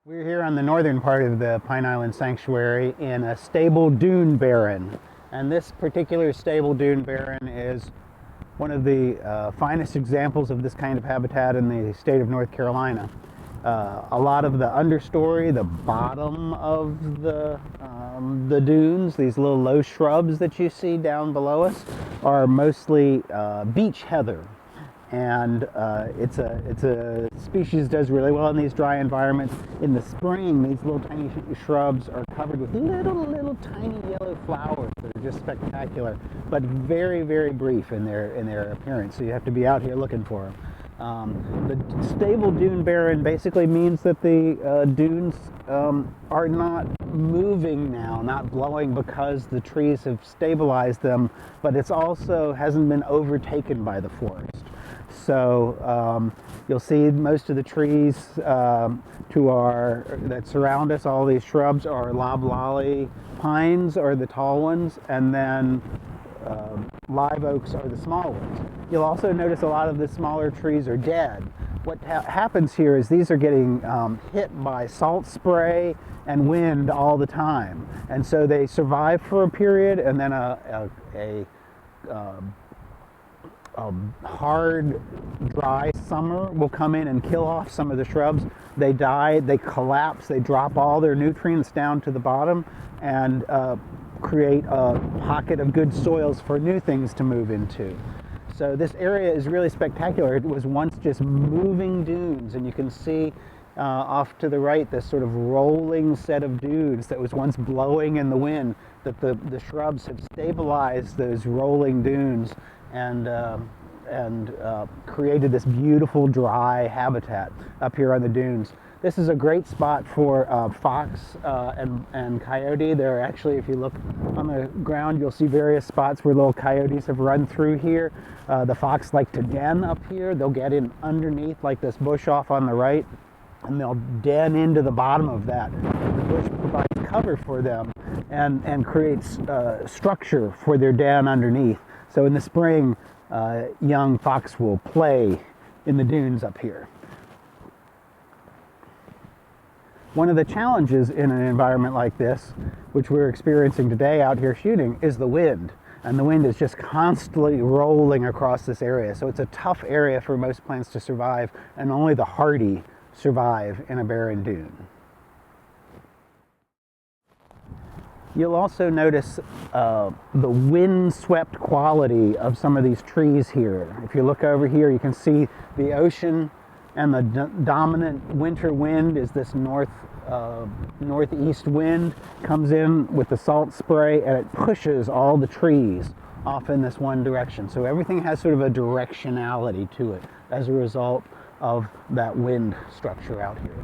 We're here on the northern part of the Pine Island Sanctuary in a stable dune barren. And this particular stable dune barren is one of the finest examples of this kind of habitat in the state of North Carolina. A lot of the understory, the bottom of the dunes, these little low shrubs that you see down below us, are mostly beech heather. And it's a species that does really well in these dry environments. In the spring, these little tiny shrubs are covered with little tiny yellow flowers that are just spectacular, but very, very brief in their appearance. So you have to be out here looking for them. The stable dune barren basically means that the dunes are not moving now, not blowing because the trees have stabilized them, but it's also hasn't been overtaken by the forest. So you'll see most of the trees that surround us, all these shrubs, are loblolly pines are the tall ones, and then live oaks are the small ones. You'll also notice a lot of the smaller trees are dead. What happens here is these are getting hit by salt spray and wind all the time, and so they survive for a period, and then a hard, dry summer will come in and kill off some of the shrubs. They die, they collapse, they drop all their nutrients down to the bottom, and create a pocket of good soils for new things to move into. So this area is really spectacular. It was once just moving dunes, and you can see off to the right this sort of rolling set of dunes that was once blowing in the wind, that the shrubs have stabilized those rolling dunes and created this beautiful dry habitat up here on the dunes. This is a great spot for fox and coyote. There are actually, if you look on the ground, you'll see various spots where little coyotes have run through here. The fox like to den up here. They'll get in underneath, like this bush off on the right, and they'll den into the bottom of that. The bush provides cover for them and creates structure for their den underneath. So in the spring, young fox will play in the dunes up here. One of the challenges in an environment like this, which we're experiencing today out here shooting, is the wind. And the wind is just constantly rolling across this area. So it's a tough area for most plants to survive, and only the hardy survive in a barren dune. You'll also notice the wind-swept quality of some of these trees here. If you look over here, you can see the ocean, and the dominant winter wind is this northeast wind, comes in with the salt spray, and it pushes all the trees off in this one direction. So everything has sort of a directionality to it as a result of that wind structure out here.